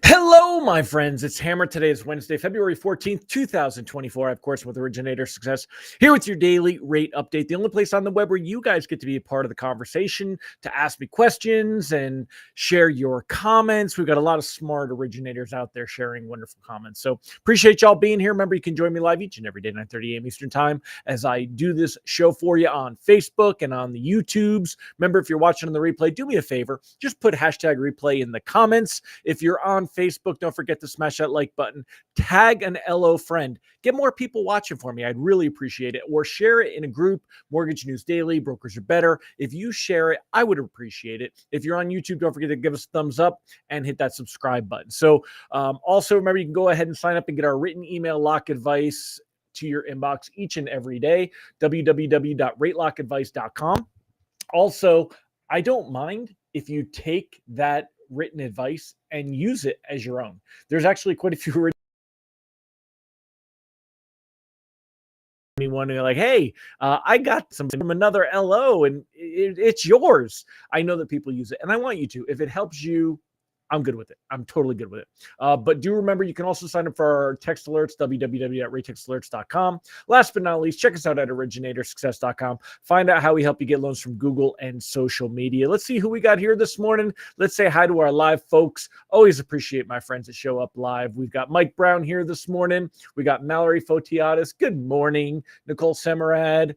Hello, my friends. It's Hammer. Today is Wednesday, February 14th, 2024. Of course, with Originator Success, here with your daily rate update, the only place on the web where you guys get to be a part of the conversation, to ask me questions and share your comments. We've got a lot of smart originators out there sharing wonderful comments. So appreciate y'all being here. Remember, you can join me live each and every day, 9:30 a.m. Eastern Time, as I do this show for you on Facebook and on the YouTubes. Remember, if you're watching on the replay, do me a favor. Just put hashtag replay in the comments. If you're on Facebook, don't forget to smash that like button. Tag an LO friend. Get more people watching for me. I'd really appreciate it. Or share it in a group, Mortgage News Daily, Brokers Are Better. If you share it, I would appreciate it. If you're on YouTube, don't forget to give us a thumbs up and hit that subscribe button. So also remember, you can go ahead and sign up and get our written email lock advice to your inbox each and every day, www.ratelockadvice.com. Also, I don't mind if you take that written advice and use it as your own. There's actually quite a few anyone like, hey, I got something from another LO and it's yours. I know that people use it and I want you to. If it helps you, I'm good with it. I'm totally good with it. But do remember, you can also sign up for our text alerts, www.ratetextalerts.com. Last but not least, check us out at originatorssuccess.com. Find out how we help you get loans from Google and social media. Let's see who we got here this morning. Let's say hi to our live folks. Always appreciate my friends that show up live. We've got Mike Brown here this morning. We got Mallory Fotiadis. Good morning. Nicole Semerad.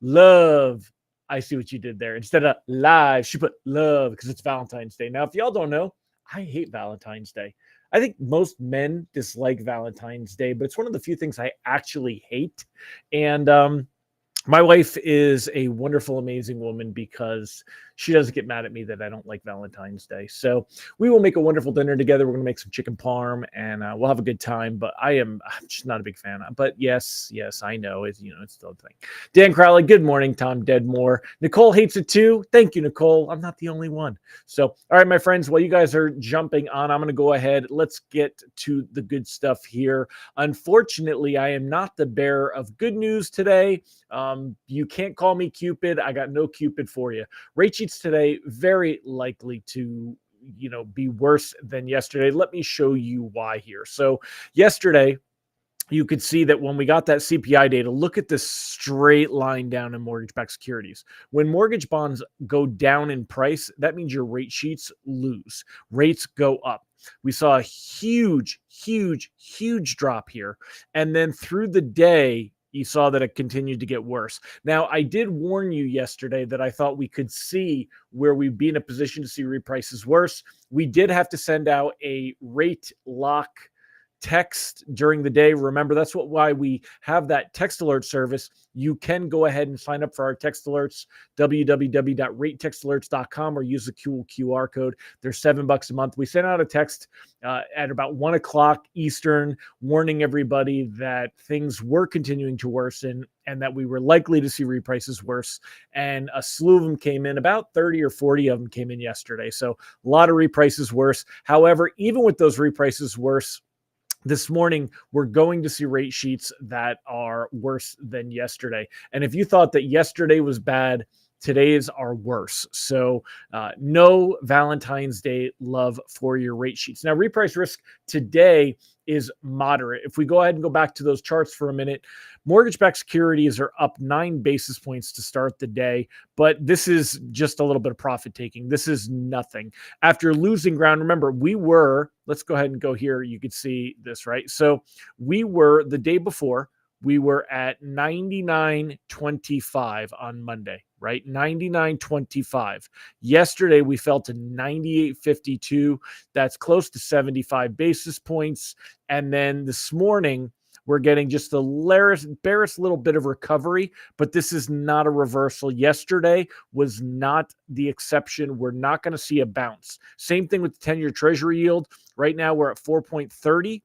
Love. I see what you did there. Instead of live, she put love because it's Valentine's Day. Now, if y'all don't know, I hate Valentine's Day. I think most men dislike Valentine's Day, but it's one of the few things I actually hate. And my wife is a wonderful, amazing woman because she doesn't get mad at me that I don't like Valentine's Day. So we will make a wonderful dinner together. We're going to make some chicken parm and we'll have a good time. But I'm just not a big fan. But yes, I know it's still a thing. Dan Crowley, good morning. Tom Deadmore. Nicole hates it too. Thank you, Nicole. I'm not the only one. So, all right, my friends, while you guys are jumping on, I'm going to go ahead. Let's get to the good stuff here. Unfortunately, I am not the bearer of good news today. You can't call me Cupid. I got no Cupid for you. Rate sheets today, very likely to, be worse than yesterday. Let me show you why here. So yesterday, you could see that when we got that CPI data, look at this straight line down in mortgage-backed securities. When mortgage bonds go down in price, that means your rate sheets lose. Rates go up. We saw a huge drop here. And then through the day, you saw that it continued to get worse. Now, I did warn you yesterday that I thought we could see where we'd be in a position to see reprices worse. We did have to send out a rate lock text during the day. Remember, that's why we have that text alert service. You can go ahead and sign up for our text alerts, www.ratetextalerts.com, or use the QR code. They're $7 a month. We sent out a text at about 1 o'clock Eastern, warning everybody that things were continuing to worsen and that we were likely to see reprices worse. And a slew of them came in. About 30 or 40 of them came in yesterday. So a lot of reprices worse. However, even with those reprices worse, this morning, we're going to see rate sheets that are worse than yesterday. And if you thought that yesterday was bad, today's are worse. So no Valentine's Day love for your rate sheets. Now, reprice risk today is moderate. If we go ahead and go back to those charts for a minute, mortgage-backed securities are up 9 basis points to start the day, but this is just a little bit of profit taking. This is nothing. After losing ground, remember, let's go ahead and go here. You could see this, right? So we were, the day before, we were at 99.25 on Monday, right? 99.25. Yesterday, we fell to 98.52. That's close to 75 basis points. And then this morning, we're getting just the barest little bit of recovery, but this is not a reversal. Yesterday was not the exception. We're not going to see a bounce. Same thing with the 10-year Treasury yield. Right now, we're at 4.30.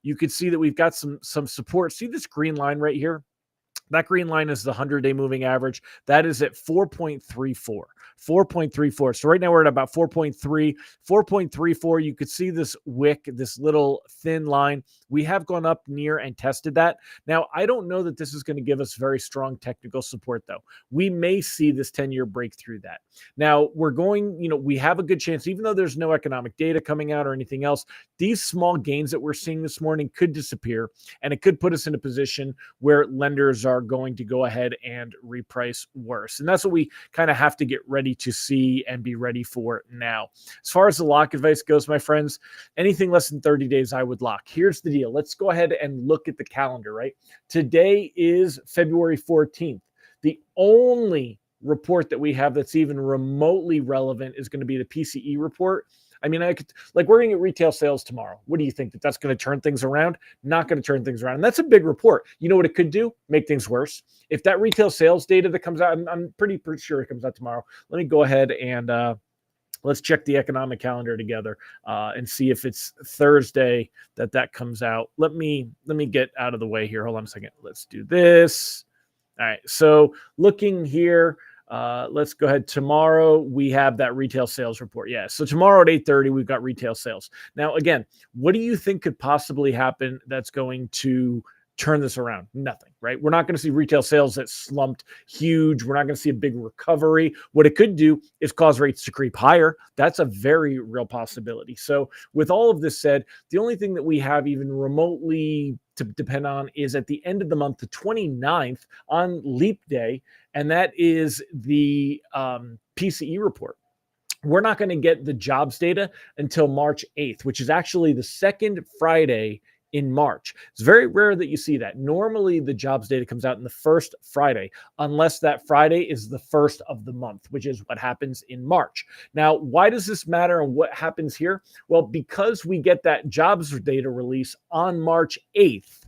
you could see that we've got some support. See this green line right here? That green line is the 100-day moving average. That is at 4.34. 4.34. So right now we're at about 4.3, 4.34. You could see this wick, this little thin line. We have gone up near and tested that. Now, I don't know that this is going to give us very strong technical support, though. We may see this 10-year break through that. Now, we're going, we have a good chance, even though there's no economic data coming out or anything else, these small gains that we're seeing this morning could disappear, and it could put us in a position where lenders are going to go ahead and reprice worse. And that's what we kind of have to get ready to see and be ready for now. As far as the lock advice goes, my friends, anything less than 30 days, I would lock. Here's the deal. Let's go ahead and look at the calendar, right? Today is February 14th. The only report that we have that's even remotely relevant is going to be the PCE report. I mean, we're going to get retail sales tomorrow. What do you think? That's going to turn things around? Not going to turn things around. And that's a big report. You know what it could do? Make things worse. If that retail sales data that comes out, I'm pretty sure it comes out tomorrow. Let me go ahead and let's check the economic calendar together and see if it's Thursday that comes out. Let me get out of the way here. Hold on a second. Let's do this. All right. So looking here. Let's go ahead. Tomorrow we have that retail sales report. Yeah. So tomorrow at 8:30, we've got retail sales. Now, again, what do you think could possibly happen that's going to turn this around? Nothing, right? We're not going to see retail sales that slumped huge. We're not going to see a big recovery. What it could do is cause rates to creep higher. That's a very real possibility. So with all of this said, the only thing that we have even remotely to depend on is at the end of the month, the 29th on Leap Day, and that is the PCE report. We're not going to get the jobs data until March 8th, which is actually the second Friday in March. It's very rare that you see that. Normally, the jobs data comes out in the first Friday, unless that Friday is the first of the month, which is what happens in March. Now, why does this matter and what happens here? Well, because we get that jobs data release on March 8th,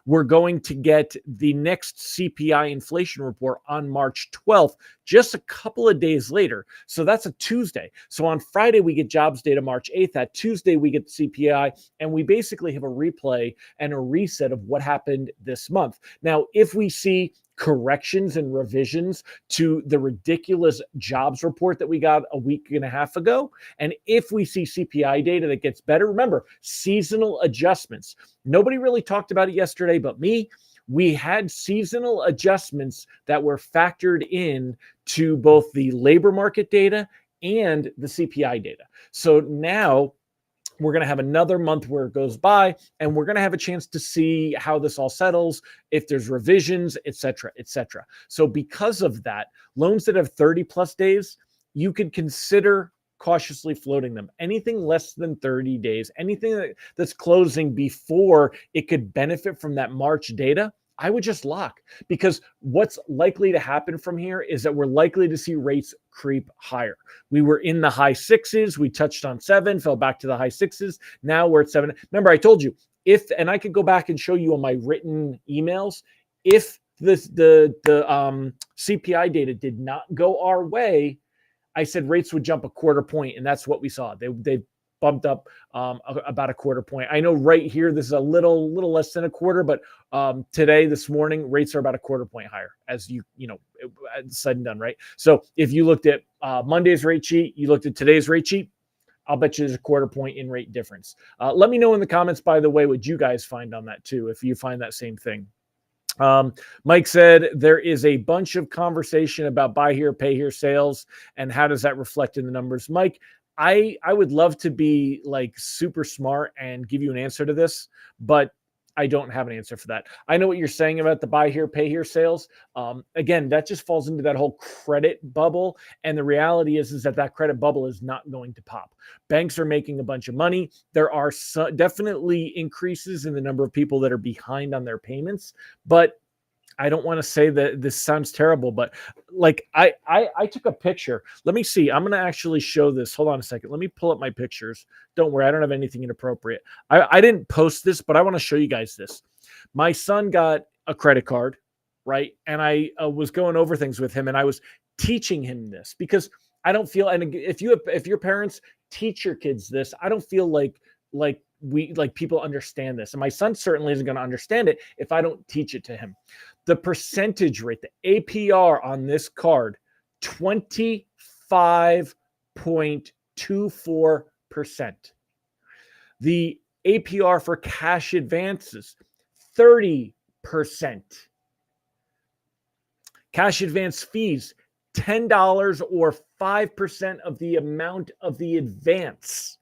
we're going to get the next CPI inflation report on March 12th, just a couple of days later. So that's a Tuesday. So on Friday, we get jobs data March 8th. That Tuesday, we get the CPI, and we basically have a replay and a reset of what happened this month. Now, if we see corrections and revisions to the ridiculous jobs report that we got a week and a half ago, and if we see CPI data that gets better, remember, seasonal adjustments. Nobody really talked about it yesterday but me. We had seasonal adjustments that were factored in to both the labor market data and the CPI data. So now we're going to have another month where it goes by, and we're going to have a chance to see how this all settles, if there's revisions, et cetera, et cetera. So because of that, loans that have 30 plus days, you could consider cautiously floating them. Anything less than 30 days, anything that's closing before it could benefit from that March data, I would just lock, because what's likely to happen from here is that we're likely to see rates creep higher. We were in the high sixes. We touched on 7, fell back to the high sixes. Now we're at 7. Remember, I told you, and I could go back and show you on my written emails, if the CPI data did not go our way, I said rates would jump a quarter point, and that's what we saw. They bumped up about a quarter point. I know right here, this is a little less than a quarter, but this morning, rates are about a quarter point higher, as said and done, right? So if you looked at Monday's rate sheet, you looked at today's rate sheet, I'll bet you there's a quarter point in rate difference. Let me know in the comments, by the way, what you guys find on that too, if you find that same thing. Mike said there is a bunch of conversation about buy here, pay here sales, and how does that reflect in the numbers? Mike, I would love to be like super smart and give you an answer to this, but I don't have an answer for that. I know what you're saying about the buy here, pay here sales. Again, that just falls into that whole credit bubble. And the reality is that credit bubble is not going to pop. Banks are making a bunch of money. There are definitely increases in the number of people that are behind on their payments, but I don't want to say that this sounds terrible, but like I took a picture. Let me see. I'm going to actually show this. Hold on a second. Let me pull up my pictures. Don't worry. I don't have anything inappropriate. I didn't post this, but I want to show you guys this. My son got a credit card, right? And I was going over things with him, and I was teaching him this because I don't feel, and if your parents teach your kids this, I don't feel like people understand this. And my son certainly isn't going to understand it if I don't teach it to him. The percentage rate, the APR on this card, 25.24%. The APR for cash advances, 30%. Cash advance fees, $10 or 5% of the amount of the advance,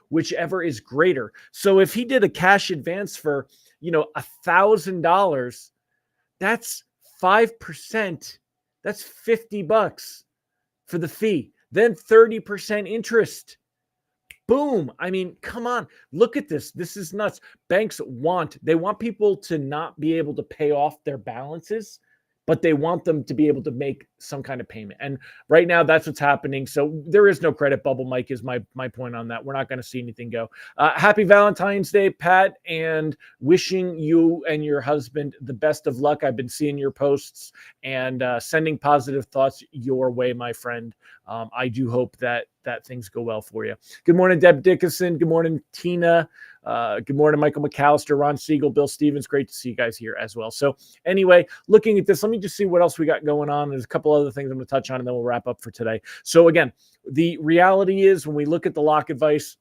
whichever is greater. So if he did a cash advance for, $1,000, that's 5%. That's $50 for the fee. Then 30% interest. Boom. I mean, come on. Look at this. This is nuts. Banks want people to not be able to pay off their balances, but they want them to be able to make some kind of payment. And right now, that's what's happening. So there is no credit bubble, Mike, is my point on that. We're not going to see anything go. Happy Valentine's Day, Pat, and wishing you and your husband the best of luck. I've been seeing your posts and sending positive thoughts your way, my friend. I do hope that things go well for you. Good morning, Deb Dickinson. Good morning, Tina. Good morning, Michael McAllister, Ron Siegel, Bill Stevens. Great to see you guys here as well. So anyway, looking at this, let me just see what else we got going on. There's a couple other things I'm going to touch on, and then we'll wrap up for today. So again, the reality is when we look at the lock advice,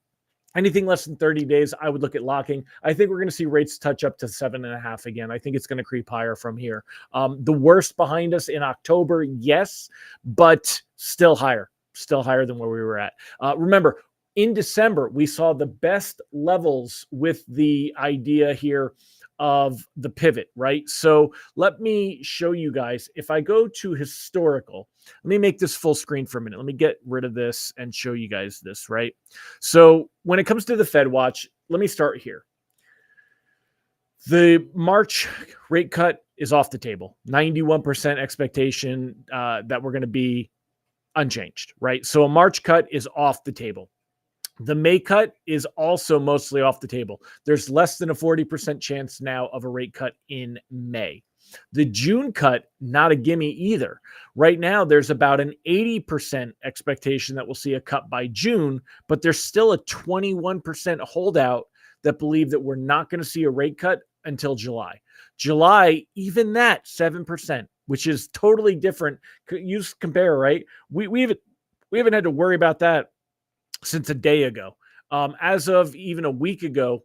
anything less than 30 days, I would look at locking. I think we're going to see rates touch up to 7.5 again. I think it's going to creep higher from here. The worst behind us in October, yes, but still higher than where we were at. Remember, in December, we saw the best levels with the idea here of the pivot, right? So let me show you guys. If I go to historical, let me make this full screen for a minute. Let me get rid of this and show you guys this, right? So when it comes to the Fed watch, let me start here. The March rate cut is off the table. 91% expectation that we're going to be unchanged, right? So a March cut is off the table. The May cut is also mostly off the table. There's less than a 40% chance now of a rate cut in May. The June cut, not a gimme either. Right now, there's about an 80% expectation that we'll see a cut by June, but there's still a 21% holdout that believe that we're not going to see a rate cut until July. July, even that, 7%, which is totally different. You compare, right? We haven't had to worry about that since a day ago. As of even a week ago,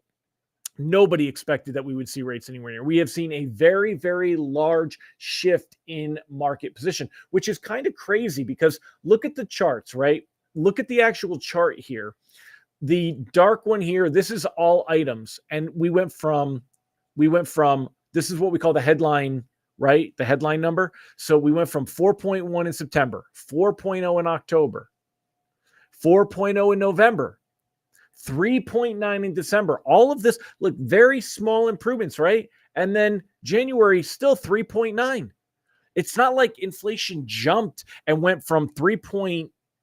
nobody expected that we would see rates anywhere near. We have seen a very, very large shift in market position, which is kind of crazy because look at the charts, right? Look at the actual chart here. The dark one here, this is all items. And we went from, this is what we call the headline, right? The headline number. So we went from 4.1 in September, 4.0 in October, 4.0 in November, 3.9 in December. All of this, look, very small improvements, right? And then January, still 3.9. It's not like inflation jumped and went from 3.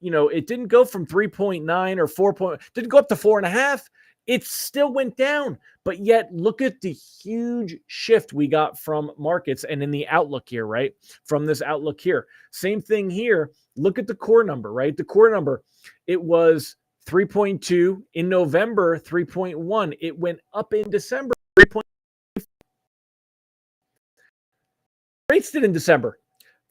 It didn't go from 3.9 or 4. Didn't go up to 4.5. It still went down. But yet, look at the huge shift we got from markets and in the outlook here, right? From this outlook here. Same thing here. Look at the core number, right? The core number, it was 3.2 in November, 3.1. It went up in December, 3. Rates did in December,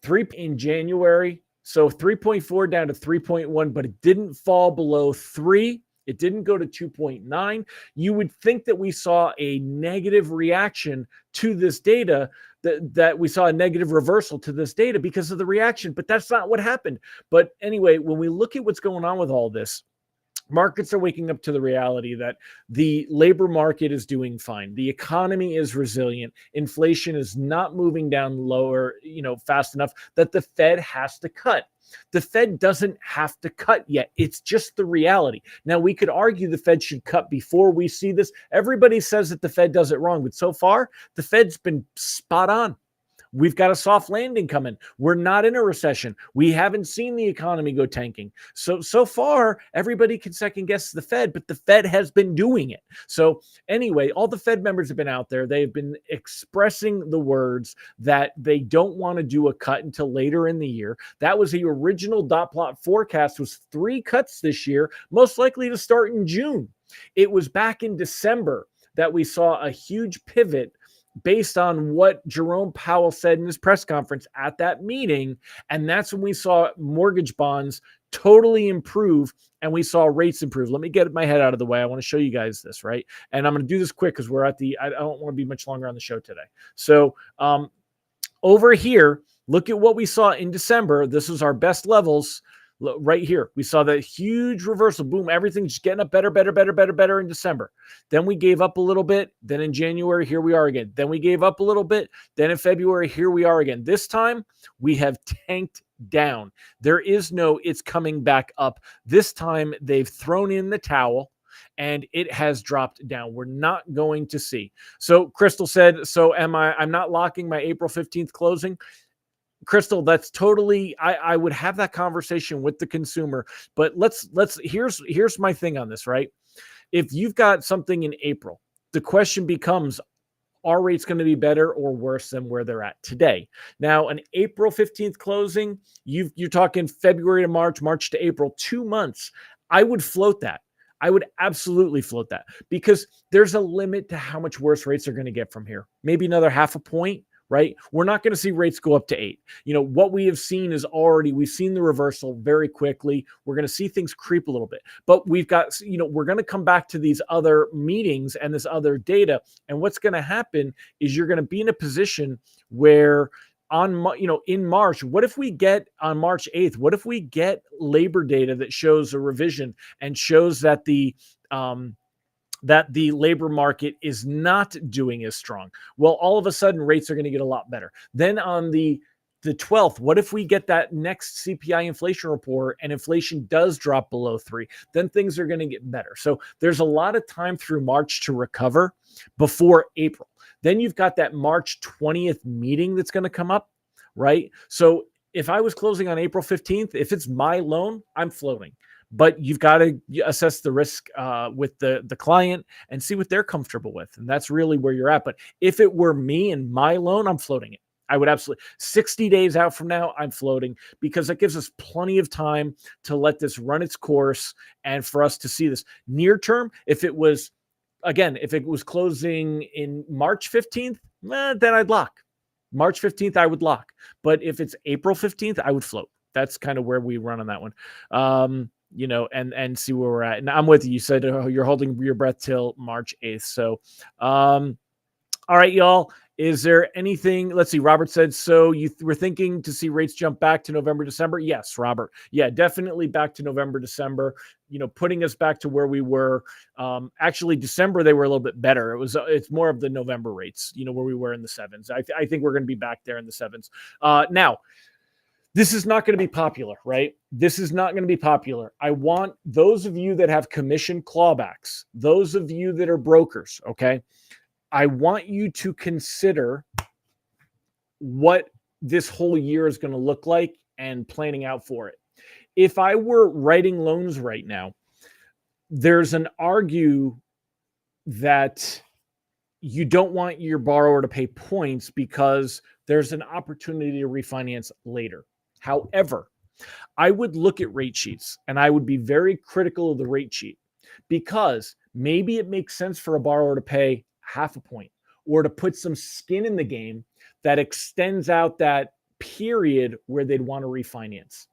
3 in January. So 3.4 down to 3.1, but it didn't fall below 3. It didn't go to 2.9. You would think that we saw a negative reaction to this data, that we saw a negative reversal to this data because of the reaction, but that's not what happened. But anyway, when we look at what's going on with all this, markets are waking up to the reality that the labor market is doing fine. The economy is resilient. Inflation is not moving down lower, fast enough that the Fed has to cut. The Fed doesn't have to cut yet. It's just the reality. Now, we could argue the Fed should cut before we see this. Everybody says that the Fed does it wrong, but so far, the Fed's been spot on. We've got a soft landing coming. We're not in a recession. We haven't seen the economy go tanking. So far, everybody can second guess the Fed, but the Fed has been doing it. So anyway, all the Fed members have been out there. They've been expressing the words that they don't want to do a cut until later in the year. That was the original dot plot forecast, was 3 cuts this year, most likely to start in June. It was back in December that we saw a huge pivot based on what Jerome Powell said in his press conference at that meeting. And that's when we saw mortgage bonds totally improve and we saw rates improve. Let me get my head out of the way. I want to show you guys this, right? And I'm going to do this quick because I don't want to be much longer on the show today. So over here, look at what we saw in December. This was our best levels. Right here, we saw that huge reversal. Boom, everything's getting up better in December. Then we gave up a little bit. Then in January, here we are again. Then we gave up a little bit. Then in February, here we are again. This time, we have tanked down. There is no it's coming back up. This time, they've thrown in the towel and it has dropped down. We're not going to see. So Crystal said, so I'm not locking my April 15th closing. Crystal, that's totally, I would have that conversation with the consumer, but here's my thing on this, right? If you've got something in April, the question becomes, are rates going to be better or worse than where they're at today? Now, an April 15th closing, you're talking February to March to April, 2 months. I would float that. I would absolutely float that because there's a limit to how much worse rates are going to get from here. Maybe another 0.5 point. Right? We're not going to see rates go up to 8. What we have seen is we've seen the reversal very quickly. We're going to see things creep a little bit, but we've got, we're going to come back to these other meetings and this other data. And what's going to happen is you're going to be in a position where in March, what if we get on March 8th, what if we get labor data that shows a revision and shows that the labor market is not doing as strong? Well, all of a sudden rates are going to get a lot better. Then on the 12th, what if we get that next CPI inflation report and inflation does drop below 3? Then things are going to get better. So there's a lot of time through March to recover before April. Then you've got that March 20th meeting that's going to come up, right? So if I was closing on April 15th, if it's my loan, I'm floating. But you've got to assess the risk with the client and see what they're comfortable with. And that's really where you're at. But if it were me and my loan, I'm floating it. I would absolutely 60 days out from now, I'm floating because it gives us plenty of time to let this run its course and for us to see this near term. If it was closing in March 15th, then I'd lock. March 15th, I would lock. But if it's April 15th, I would float. That's kind of where we run on that one. And see where we're at. And I'm with you. You said you're holding your breath till March 8th. So, all right, y'all. Is there anything? Let's see. Robert said, so you were thinking to see rates jump back to November, December? Yes, Robert. Yeah, definitely back to November, December, putting us back to where we were. Actually, December, they were a little bit better. It's more of the November rates, where we were in the 7s. I think we're going to be back there in the 7s. Now, this is not going to be popular, right? This is not going to be popular. I want those of you that have commission clawbacks, those of you that are brokers, okay? I want you to consider what this whole year is going to look like and planning out for it. If I were writing loans right now, there's an argue that you don't want your borrower to pay points because there's an opportunity to refinance later. However, I would look at rate sheets and I would be very critical of the rate sheet because maybe it makes sense for a borrower to pay 0.5 point or to put some skin in the game that extends out that period where they'd want to refinance.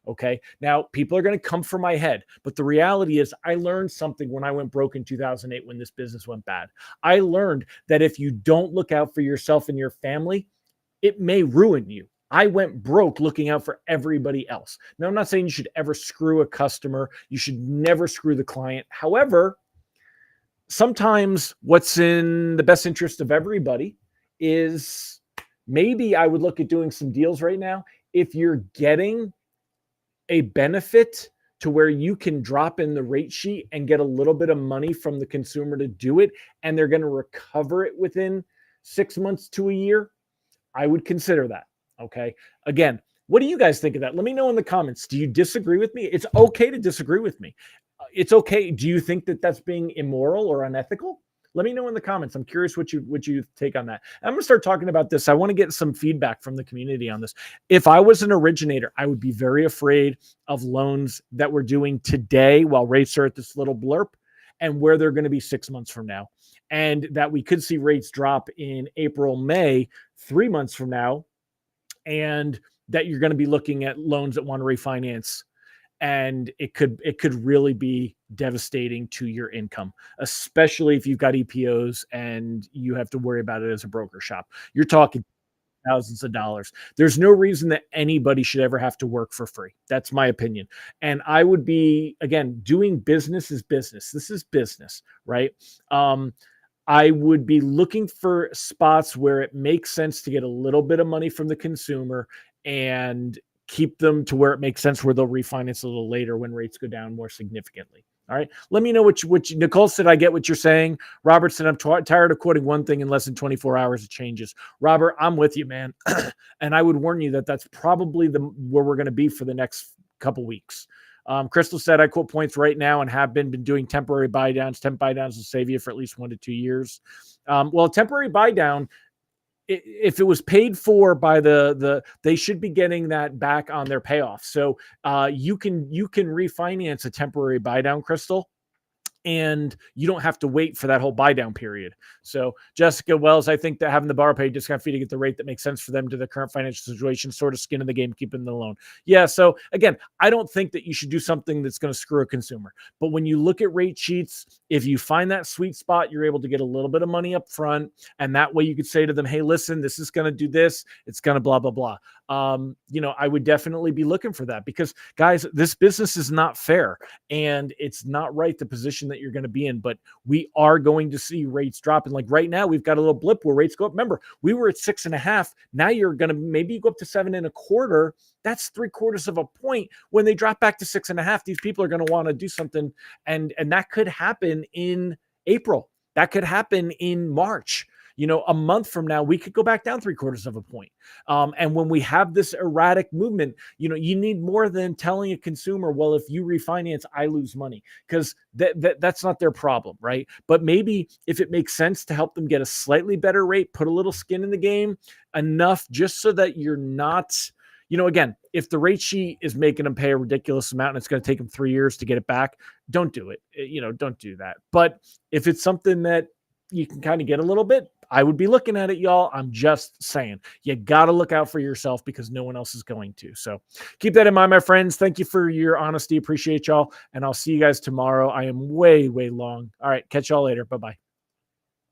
Okay. Now, people are going to come for my head, but the reality is I learned something when I went broke in 2008 when this business went bad. I learned that if you don't look out for yourself and your family, it may ruin you. I went broke looking out for everybody else. Now, I'm not saying you should ever screw a customer. You should never screw the client. However, sometimes what's in the best interest of everybody is maybe I would look at doing some deals right now. If you're getting a benefit to where you can drop in the rate sheet and get a little bit of money from the consumer to do it, and they're going to recover it within 6 months to a year, I would consider that. Okay. Again, what do you guys think of that? Let me know in the comments. Do you disagree with me? It's okay to disagree with me. It's okay. Do you think that that's being immoral or unethical? Let me know in the comments. I'm curious what you take on that. I'm going to start talking about this. I want to get some feedback from the community on this. If I was an originator, I would be very afraid of loans that we're doing today while rates are at this little blurb and where they're going to be 6 months from now. And that we could see rates drop in April, May, 3 months from now, and that you're going to be looking at loans that want to refinance, and it could really be devastating to your income, especially if you've got EPOs and you have to worry about it as a broker shop. You're talking thousands of dollars. There's no reason that anybody should ever have to work for free. That's my opinion. And I would be, again, doing business is business. This is business, right? I would be looking for spots where it makes sense to get a little bit of money from the consumer and keep them to where it makes sense, where they'll refinance a little later when rates go down more significantly. All right. Let me know what Nicole said. I get what you're saying. Robert said, I'm tired of quoting one thing in less than 24 hours. It changes. Robert, I'm with you, man. And I would warn you that that's probably where we're going to be for the next couple weeks. Crystal said, I quote points right now and have been doing temporary buy downs. Temp buy downs will save you for at least 1 to 2 years. Well, temporary buy down, if it was paid for by they should be getting that back on their payoff. So you can refinance a temporary buy down, Crystal, and you don't have to wait for that whole buy down period. So Jessica Wells, I think that having the borrow pay discount fee to get the rate that makes sense for them to the current financial situation, sort of skin in the game, keeping the loan. Yeah. So again, I don't think that you should do something that's going to screw a consumer. But when you look at rate sheets, if you find that sweet spot, you're able to get a little bit of money up front. And that way you could say to them, hey, listen, this is going to do this. It's going to blah, blah, blah. I would definitely be looking for that, because guys, this business is not fair and it's not right, the position that you're going to be in. But we are going to see rates drop. And like right now, we've got a little blip where rates go up. Remember, we were at 6.5. Now you're going to maybe go up to 7.25. That's 3/4 of a point. When they drop back to 6.5, these people are going to want to do something. And that could happen in April. That could happen in March. A month from now, we could go back down 3/4 of a point. And when we have this erratic movement, you need more than telling a consumer, well, if you refinance, I lose money, because that's not their problem, right? But maybe if it makes sense to help them get a slightly better rate, put a little skin in the game, enough just so that you're not, again, if the rate sheet is making them pay a ridiculous amount and it's going to take them 3 years to get it back, don't do it. Don't do that. But if it's something that you can kind of get a little bit, I would be looking at it, y'all. I'm just saying, you got to look out for yourself, because no one else is going to. So keep that in mind, my friends. Thank you for your honesty. Appreciate y'all. And I'll see you guys tomorrow. I am way, way long. All right. Catch y'all later. Bye-bye.